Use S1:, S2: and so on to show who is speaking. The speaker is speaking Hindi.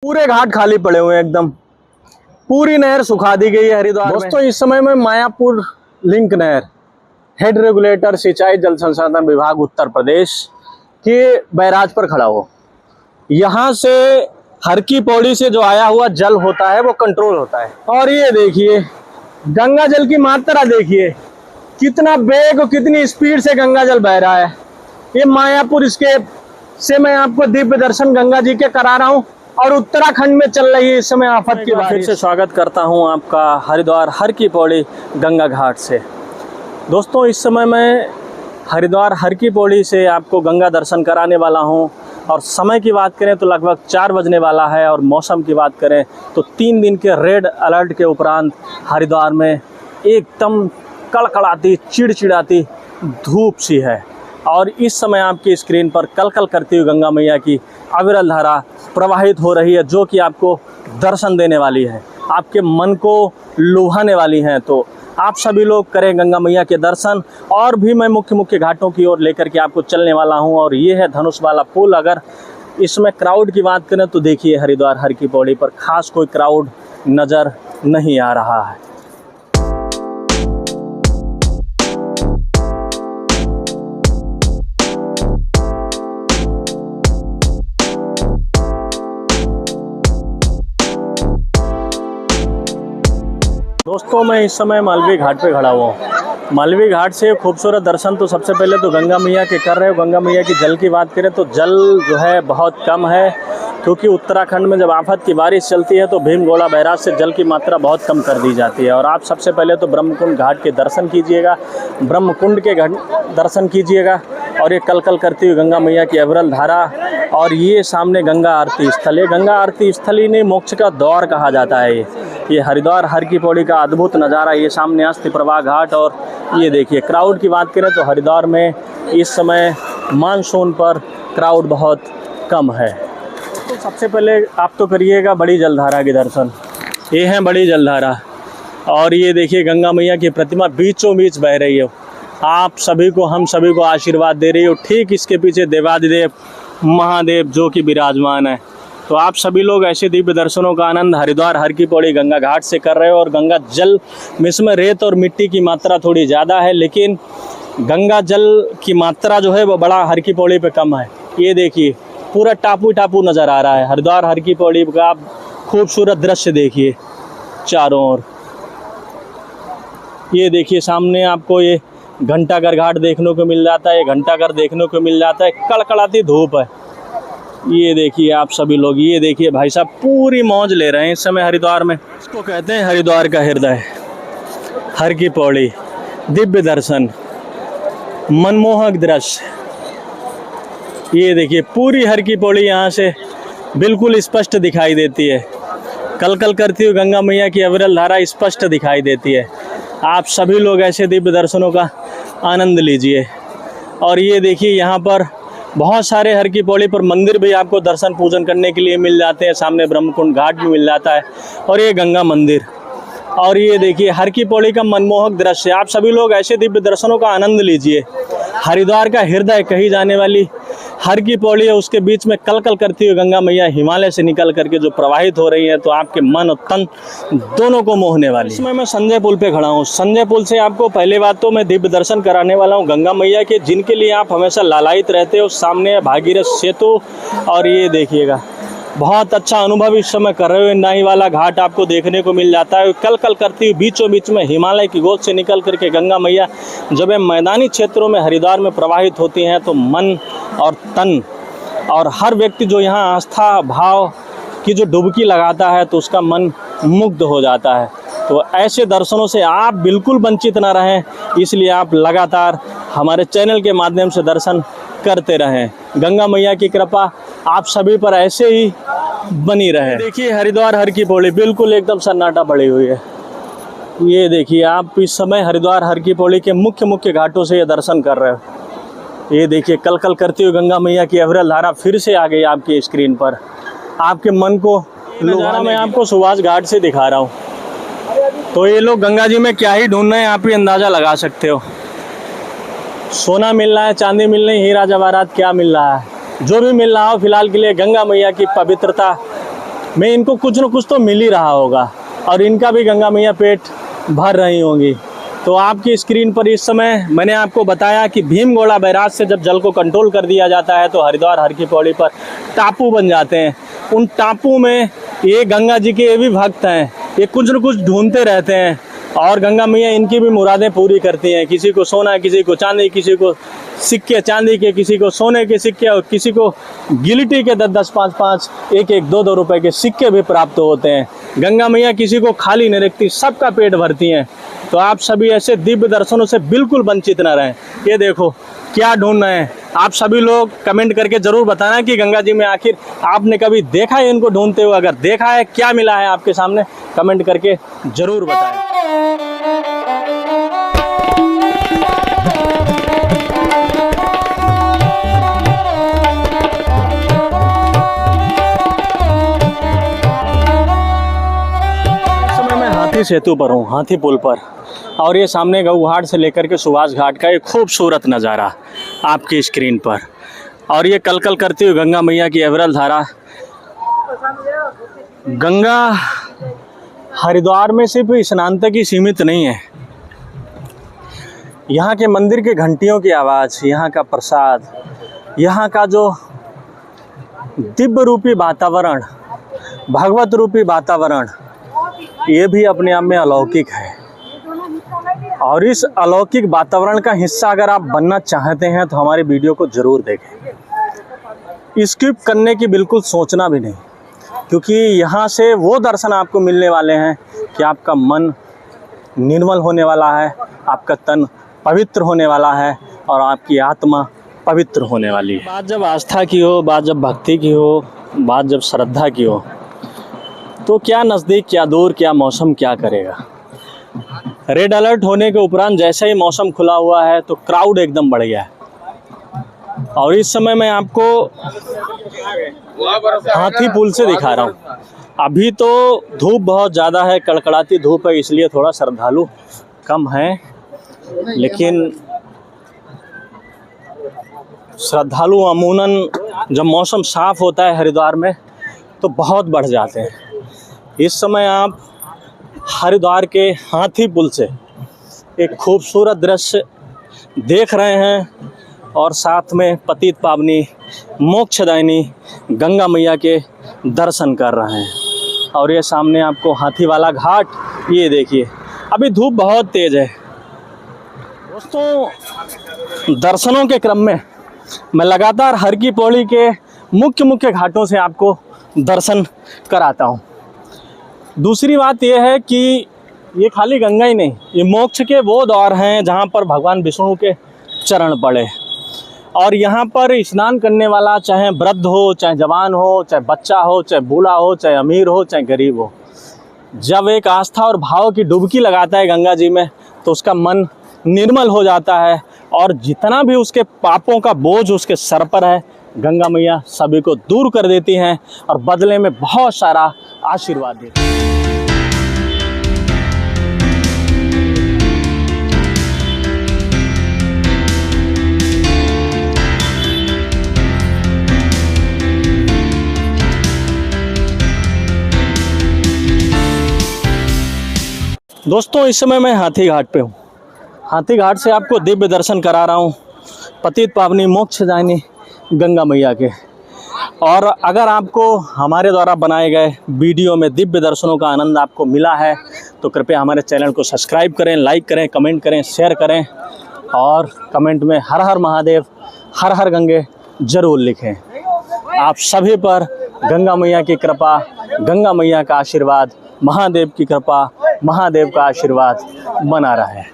S1: पूरे घाट खाली पड़े हुए हैं एकदम, पूरी नहर सुखा दी गई है हरिद्वार में। दोस्तों इस समय में मायापुर लिंक नहर, हेड रेगुलेटर सिंचाई जल संसाधन विभाग उत्तर प्रदेश के बैराज पर खड़ा हो। यहाँ से हर की पौड़ी से जो आया हुआ जल होता है वो कंट्रोल होता है। और ये देखिए गंगा जल की मात्रा देखिए, कितना वेग और कितनी स्पीड से गंगा जल बह रहा है। ये मायापुर इसके से मैं आपको दिव्य दर्शन गंगा जी के करा रहा हूँ और उत्तराखंड में चल रही है इस समय आफत की बारिश। फिर से स्वागत करता हूँ आपका हरिद्वार हर की पौड़ी गंगा घाट से। दोस्तों इस समय मैं हरिद्वार हर की पौड़ी से आपको गंगा दर्शन कराने वाला हूँ और समय की बात करें तो लगभग 4 बजने वाला है और मौसम की बात करें तो 3 दिन के रेड अलर्ट के उपरांत हरिद्वार में एकदम कड़कड़ाती चिड़चिड़ाती धूप सी है। और इस समय आपकी स्क्रीन पर कलकल करती हुई गंगा मैया की अविरल धारा प्रवाहित हो रही है, जो कि आपको दर्शन देने वाली है, आपके मन को लुभाने वाली हैं। तो आप सभी लोग करें गंगा मैया के दर्शन। और भी मैं मुख्य घाटों की ओर लेकर के आपको चलने वाला हूं और ये है धनुष वाला पुल। अगर इसमें क्राउड की बात करें तो देखिए हरिद्वार हर की पौड़ी पर खास कोई क्राउड नज़र नहीं आ रहा है। दोस्तों मैं इस समय मालवी घाट पे खड़ा हुआ हूँ। मालवी घाट से खूबसूरत दर्शन तो सबसे पहले तो गंगा मैया के कर रहे हो। गंगा मैया की जल की बात करें तो जल जो है बहुत कम है, क्योंकि उत्तराखंड में जब आफत की बारिश चलती है तो भीमगोड़ा बैराज से जल की मात्रा बहुत कम कर दी जाती है। और आप सबसे पहले तो ब्रह्मकुंड घाट के दर्शन कीजिएगा, ब्रह्मकुंड के दर्शन कीजिएगा और ये कलकल करती हुई गंगा मैया की अविरल धारा। और ये सामने गंगा आरती स्थल है। गंगा आरती स्थल ही नहीं, मोक्ष का द्वार कहा जाता है ये हरिद्वार हर की पौड़ी का अद्भुत नज़ारा। ये सामने अस्थि प्रवाह घाट। और ये देखिए क्राउड की बात करें तो हरिद्वार में इस समय मानसून पर क्राउड बहुत कम है। तो सबसे पहले आप तो करिएगा बड़ी जलधारा के दर्शन। ये है बड़ी जलधारा और ये देखिए गंगा मैया की प्रतिमा बीचों बीच बह रही है। आप सभी को, हम सभी को आशीर्वाद दे रही हो। ठीक इसके पीछे देवादिदेव महादेव जो कि विराजमान है। तो आप सभी लोग ऐसे दिव्य दर्शनों का आनंद हरिद्वार हर की पौड़ी गंगा घाट से कर रहे हो। और गंगा जल में इसमें रेत और मिट्टी की मात्रा थोड़ी ज़्यादा है, लेकिन गंगा जल की मात्रा जो है वो बड़ा हर की पौड़ी पे कम है। ये देखिए पूरा टापू टापू नज़र आ रहा है। हरिद्वार हर की पौड़ी का आप खूबसूरत दृश्य देखिए चारों ओर। ये देखिए सामने आपको ये घंटाघर घाट देखने को मिल जाता है, ये घंटाघर देखने को मिल जाता है। कड़कड़ाती धूप है। ये देखिए आप सभी लोग, ये देखिए भाई साहब पूरी मौज ले रहे हैं इस समय हरिद्वार में। इसको कहते हैं हरिद्वार का हृदय, हर की पौड़ी। दिव्य दर्शन, मनमोहक दृश्य। ये देखिए पूरी हर की पौड़ी यहाँ से बिल्कुल स्पष्ट दिखाई देती है। कलकल करती हुई गंगा मैया की अविरल धारा स्पष्ट दिखाई देती है। आप सभी लोग ऐसे दिव्य दर्शनों का आनंद लीजिए। और ये देखिए यहाँ पर बहुत सारे हर की पौड़ी पर मंदिर भी आपको दर्शन पूजन करने के लिए मिल जाते हैं। सामने ब्रह्मकुंड घाट भी मिल जाता है और ये गंगा मंदिर। और ये देखिए हर की पौड़ी का मनमोहक दृश्य। आप सभी लोग ऐसे दिव्य दर्शनों का आनंद लीजिए। हरिद्वार का हृदय कही जाने वाली हर की पौड़ी है, उसके बीच में कलकल करती हुई गंगा मैया हिमालय से निकल करके जो प्रवाहित हो रही है, तो आपके मन और तन दोनों को मोहने वाली। इसमें मैं संजय पुल पे खड़ा हूँ। संजय पुल से आपको पहले बात तो मैं दिव्य दर्शन कराने वाला हूँ गंगा मैया के, जिनके लिए आप हमेशा लालायित रहते हो। सामने है भागीरथ सेतु और ये देखिएगा बहुत अच्छा अनुभव इस समय कर रहे हो। नाई वाला घाट आपको देखने को मिल जाता है। कलकल करती हुई बीचों बीच में हिमालय की गोद से निकल करके गंगा मैया जब ये मैदानी क्षेत्रों में हरिद्वार में प्रवाहित होती हैं तो मन और तन और हर व्यक्ति जो यहाँ आस्था भाव की जो डुबकी लगाता है तो उसका मन मुग्ध हो जाता है। तो ऐसे दर्शनों से आप बिल्कुल वंचित ना रहें, इसलिए आप लगातार हमारे चैनल के माध्यम से दर्शन करते रहें। गंगा मैया की कृपा आप सभी पर ऐसे ही बनी रहे। देखिए हरिद्वार हर की पौड़ी बिल्कुल एकदम सन्नाटा पड़ी हुई है। ये देखिए आप इस समय हरिद्वार हर की पौड़ी के मुख्य घाटों से ये दर्शन कर रहे हो। ये देखिए कलकल करती हुई गंगा मैया की अविरल धारा फिर से आ गई आपकी स्क्रीन पर। आपके मन को नज़ारा मैं आपको सुभाष घाट से दिखा रहा हूँ। तो ये लोग गंगा जी में क्या ही ढूंढ रहे हैं आप ही अंदाज़ा लगा सकते हो। सोना मिल रहा है, चांदी मिल रही, हीरा जवाहरात क्या मिल रहा है, जो भी मिल रहा हो फिलहाल के लिए गंगा मैया की पवित्रता में इनको कुछ न कुछ तो मिल ही रहा होगा और इनका भी गंगा मैया पेट भर रही होंगी। तो आपकी स्क्रीन पर इस समय मैंने आपको बताया कि भीमगोड़ा बैराज से जब जल को कंट्रोल कर दिया जाता है तो हरिद्वार हर की पौड़ी पर टापू बन जाते हैं। उन टापू में ये गंगा जी के ये भी भक्त हैं, ये कुछ न कुछ ढूंढते रहते हैं और गंगा मैया इनकी भी मुरादें पूरी करती हैं। किसी को सोना, किसी को चांदी, किसी को सिक्के चांदी के, किसी को सोने के सिक्के और किसी को गिलटी के 10-10, 5-5, 1-1, 2-2 रुपए के सिक्के भी प्राप्त होते हैं। गंगा मैया किसी को खाली नहीं रखती, सबका पेट भरती हैं। तो आप सभी ऐसे दिव्य दर्शनों से बिल्कुल वंचित न रहें। ये देखो क्या ढूंढ रहे हैं। आप सभी लोग कमेंट करके ज़रूर बताना कि गंगा जी में आखिर आपने कभी देखा है इनको ढूंढते हुए। अगर देखा है, क्या मिला है आपके सामने, कमेंट करके ज़रूर बताएं। हाथी सेतु पर हूँ, हाथी पुल पर, और ये सामने गऊ घाट से लेकर के सुभाष घाट का एक खूबसूरत नज़ारा आपकी स्क्रीन पर, और ये कलकल करती हुई गंगा मैया की अविरल धारा। गंगा हरिद्वार में सिर्फ स्नान तक ही सीमित नहीं है। यहाँ के मंदिर के घंटियों की आवाज़, यहाँ का प्रसाद, यहाँ का जो दिव्य रूपी वातावरण, भगवत रूपी वातावरण, ये भी अपने आप में अलौकिक है। और इस अलौकिक वातावरण का हिस्सा अगर आप बनना चाहते हैं तो हमारी वीडियो को ज़रूर देखें। स्किप करने की बिल्कुल सोचना भी नहीं, क्योंकि यहाँ से वो दर्शन आपको मिलने वाले हैं कि आपका मन निर्मल होने वाला है, आपका तन पवित्र होने वाला है और आपकी आत्मा पवित्र होने वाली है। बात जब आस्था की हो, बात जब भक्ति की हो, बात जब श्रद्धा की हो, तो क्या नज़दीक, क्या दूर, क्या मौसम क्या करेगा। रेड अलर्ट होने के उपरांत जैसे ही मौसम खुला हुआ है तो क्राउड एकदम बढ़ गया है। और इस समय मैं आपको हाथी पुल से दिखा रहा हूँ। अभी तो धूप बहुत ज़्यादा है, कड़कड़ाती धूप है, इसलिए थोड़ा श्रद्धालु कम हैं, लेकिन श्रद्धालु अमूमन जब मौसम साफ़ होता है हरिद्वार में तो बहुत बढ़ जाते हैं। इस समय आप हरिद्वार के हाथी पुल से एक खूबसूरत दृश्य देख रहे हैं और साथ में पतित पावनी मोक्षदायिनी गंगा मैया के दर्शन कर रहे हैं। और ये सामने आपको हाथी वाला घाट, ये देखिए अभी धूप बहुत तेज़ है। दोस्तों, दर्शनों के क्रम में मैं लगातार हर की पौड़ी के मुख्य घाटों से आपको दर्शन कराता हूँ। दूसरी बात यह है कि ये खाली गंगा ही नहीं, ये मोक्ष के वो द्वार हैं जहाँ पर भगवान विष्णु के चरण पड़े। और यहाँ पर स्नान करने वाला चाहे वृद्ध हो, चाहे जवान हो, चाहे बच्चा हो, चाहे बूढ़ा हो, चाहे अमीर हो, चाहे गरीब हो, जब एक आस्था और भाव की डुबकी लगाता है गंगा जी में तो उसका मन निर्मल हो जाता है और जितना भी उसके पापों का बोझ उसके सर पर है, गंगा मैया सभी को दूर कर देती हैं और बदले में बहुत सारा आशीर्वाद देती हैं। दोस्तों, इस समय मैं हाथी घाट पे हूँ। हाथी घाट से आपको दिव्य दर्शन करा रहा हूँ पतित पावनी मोक्षदायिनी गंगा मैया के। और अगर आपको हमारे द्वारा बनाए गए वीडियो में दिव्य दर्शनों का आनंद आपको मिला है तो कृपया हमारे चैनल को सब्सक्राइब करें, लाइक करें, कमेंट करें, शेयर करें और कमेंट में हर हर महादेव, हर हर गंगे ज़रूर लिखें। आप सभी पर गंगा मैया की कृपा, गंगा मैया का आशीर्वाद, महादेव की कृपा, महादेव का आशीर्वाद बना रहा है।